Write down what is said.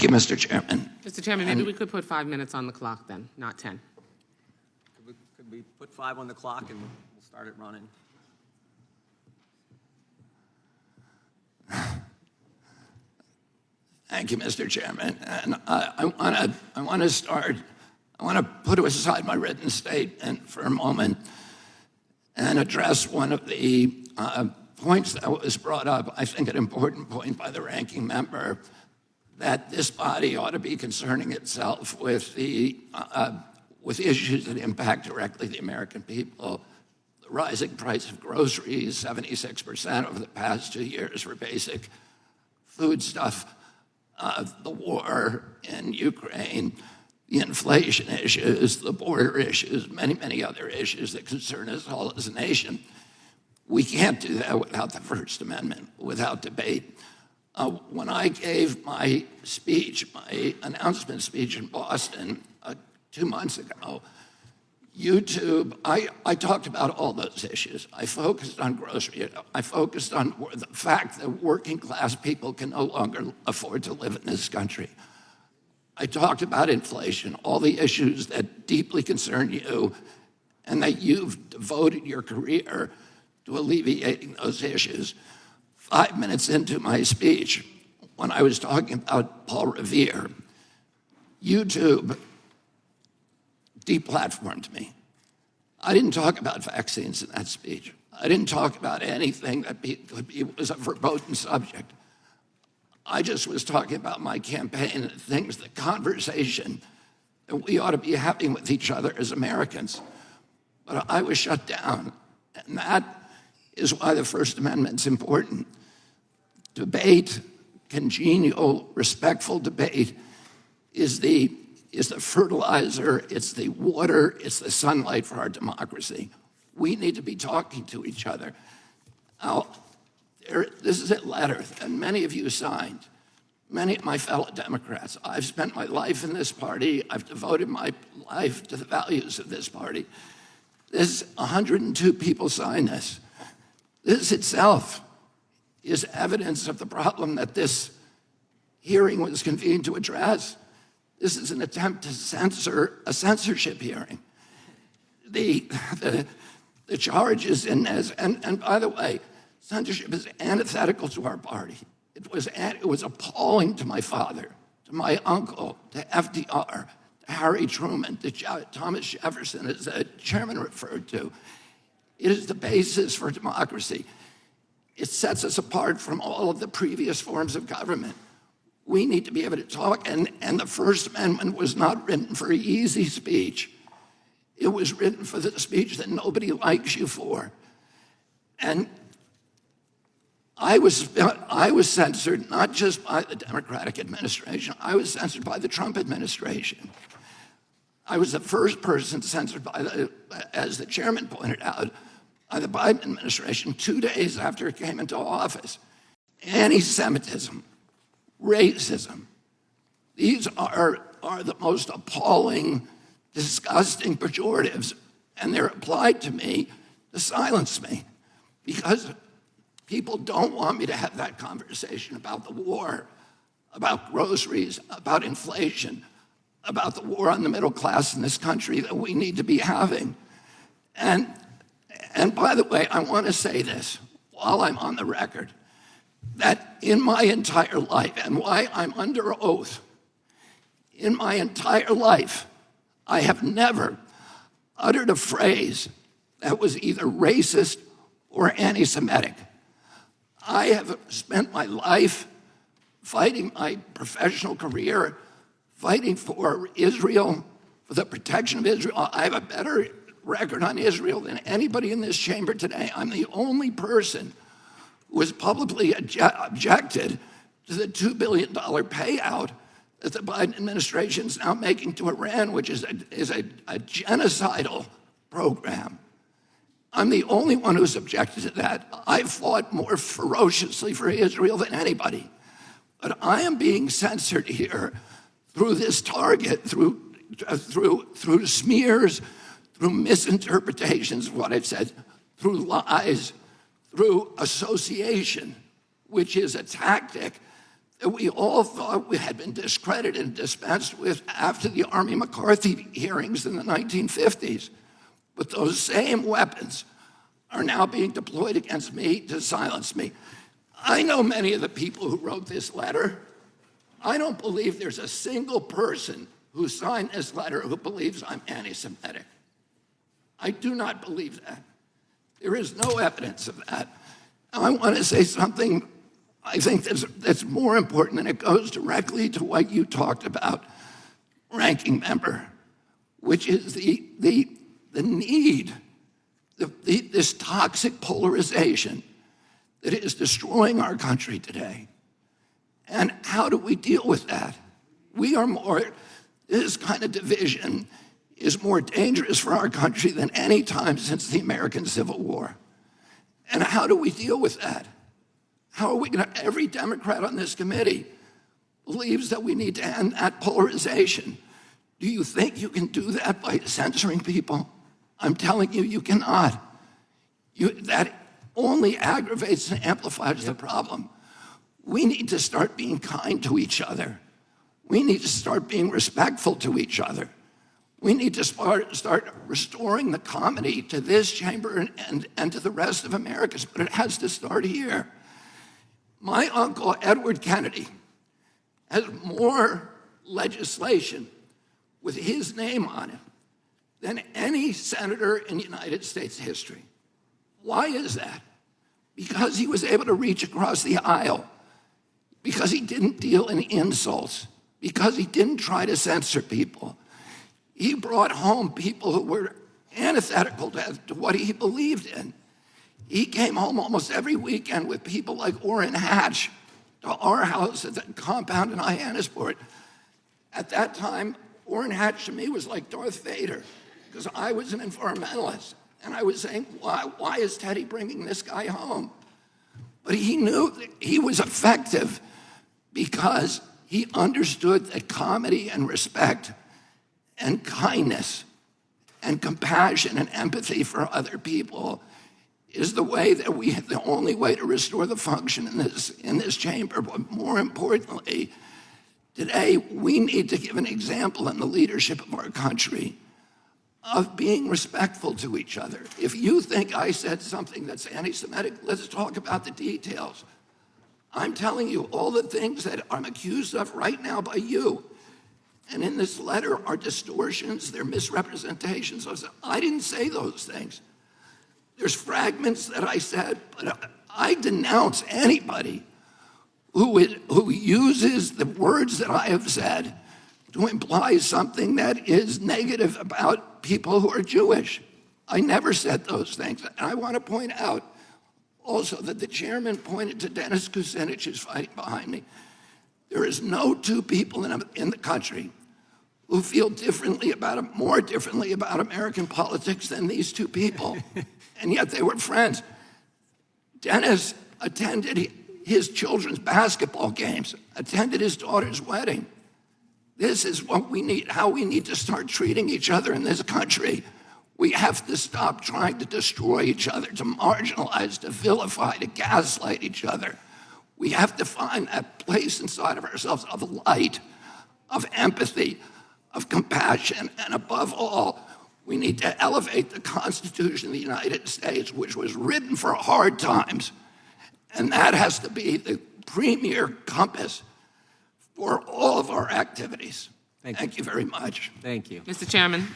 Thank you, Mr. Chairman. Mr. Chairman, maybe we could put 5 minutes on the clock then, not 10. Could we put 5 on the clock and we'll start it running? Thank you, Mr. Chairman. And I want to put aside my written statement for a moment and address one of the points that was brought up, I think an important point by the ranking member, that this body ought to be concerning itself with issues that impact directly the American people. The rising price of groceries, 76% over the past 2 years for basic foodstuff, the war in Ukraine, the inflation issues, the border issues, many, many other issues that concern us all as a nation. We can't do that without the First Amendment, without debate. When I gave my speech, my announcement speech in Boston 2 months ago, YouTube, I talked about all those issues. I focused on grocery. I focused on the fact that working class people can no longer afford to live in this country. I talked about inflation, all the issues that deeply concern you and that you've devoted your career to alleviating those issues. 5 minutes into my speech, when I was talking about Paul Revere, YouTube deplatformed me. I didn't talk about vaccines in that speech. I didn't talk about anything that was a verboten subject. I just was talking about my campaign and things, the conversation that we ought to be having with each other as Americans. But I was shut down, and that is why the First Amendment's important. Debate, congenial, respectful debate is the fertilizer, it's the water, it's the sunlight for our democracy. We need to be talking to each other. Now, this is a letter that many of you signed, many of my fellow Democrats. I've spent my life in this party. I've devoted my life to the values of this party. 102 people signed this. This itself is evidence of the problem that this hearing was convened to address. This is an attempt to censor a censorship hearing. The charges in this, and by the way, censorship is antithetical to our party. It was appalling to my father, to my uncle, to FDR, to Harry Truman, to Thomas Jefferson, as the chairman referred to. It is the basis for democracy. It sets us apart from all of the previous forms of government. We need to be able to talk, and the First Amendment was not written for easy speech. It was written for the speech that nobody likes you for. And I was censored not just by the Democratic administration, I was censored by the Trump administration. I was the first person censored by as the chairman pointed out, by the Biden administration 2 days after it came into office. Anti-Semitism, racism, these are the most appalling, disgusting pejoratives, and they're applied to me to silence me because people don't want me to have that conversation about the war, about groceries, about inflation, about the war on the middle class in this country that we need to be having. And by the way, I want to say this while I'm on the record, that in my entire life, and why I'm under oath, in my entire life, I have never uttered a phrase that was either racist or anti-Semitic. I have spent my life fighting my professional career, fighting for Israel, for the protection of Israel. I have a better record on Israel than anybody in this chamber today. I'm the only person who has publicly objected to the $2 billion payout that the Biden administration is now making to Iran, which is a genocidal program. I'm the only one who's objected to that. I fought more ferociously for Israel than anybody. But I am being censored here through this target, through smears, through misinterpretations of what I've said, through lies, through association, which is a tactic that we all thought we had been discredited and dispensed with after the Army McCarthy hearings in the 1950s. But those same weapons are now being deployed against me to silence me. I know many of the people who wrote this letter. I don't believe there's a single person who signed this letter who believes I'm anti-Semitic. I do not believe that. There is no evidence of that. Now, I want to say something I think that's more important, and it goes directly to what you talked about, ranking member, which is the need, this toxic polarization that is destroying our country today. And how do we deal with that? This kind of division is more dangerous for our country than any time since the American Civil War. And how do we deal with that? How are we going to, every Democrat on this committee believes that we need to end that polarization. Do you think you can do that by censoring people? I'm telling you, you cannot. That only aggravates and amplifies the problem. We need to start being kind to each other. We need to start being respectful to each other. We need to start restoring the comedy to this chamber and to the rest of America, but it has to start here. My uncle, Edward Kennedy, has more legislation with his name on it than any senator in United States history. Why is that? Because he was able to reach across the aisle, because he didn't deal in insults, because he didn't try to censor people. He brought home people who were antithetical to what he believed in. He came home almost every weekend with people like Orrin Hatch to our house at the compound in Hyannisport. At that time, Orrin Hatch to me was like Darth Vader, because I was an environmentalist. And I was saying, why is Teddy bringing this guy home? But he knew that he was effective because he understood that comedy and respect and kindness and compassion and empathy for other people is the only way to restore the function in this chamber. But more importantly, today we need to give an example in the leadership of our country of being respectful to each other. If you think I said something that's anti-Semitic, let's talk about the details. I'm telling you all the things that I'm accused of right now by you. And in this letter are distortions, they're misrepresentations. I didn't say those things. There's fragments that I said, but I denounce anybody who uses the words that I have said to imply something that is negative about people who are Jewish. I never said those things. And I want to point out also that the chairman pointed to Dennis Kucinich, who's fighting behind me. There is no two people in the country who feel more differently about American politics than these two people. And yet they were friends. Dennis attended his children's basketball games, attended his daughter's wedding. This is what we need, how we need to start treating each other in this country. We have to stop trying to destroy each other, to marginalize, to vilify, to gaslight each other. We have to find that place inside of ourselves of light, of empathy, of compassion, and above all, we need to elevate the Constitution of the United States, which was written for hard times, and that has to be the premier compass for all of our activities. Thank you very much. Thank you. Mr. Chairman,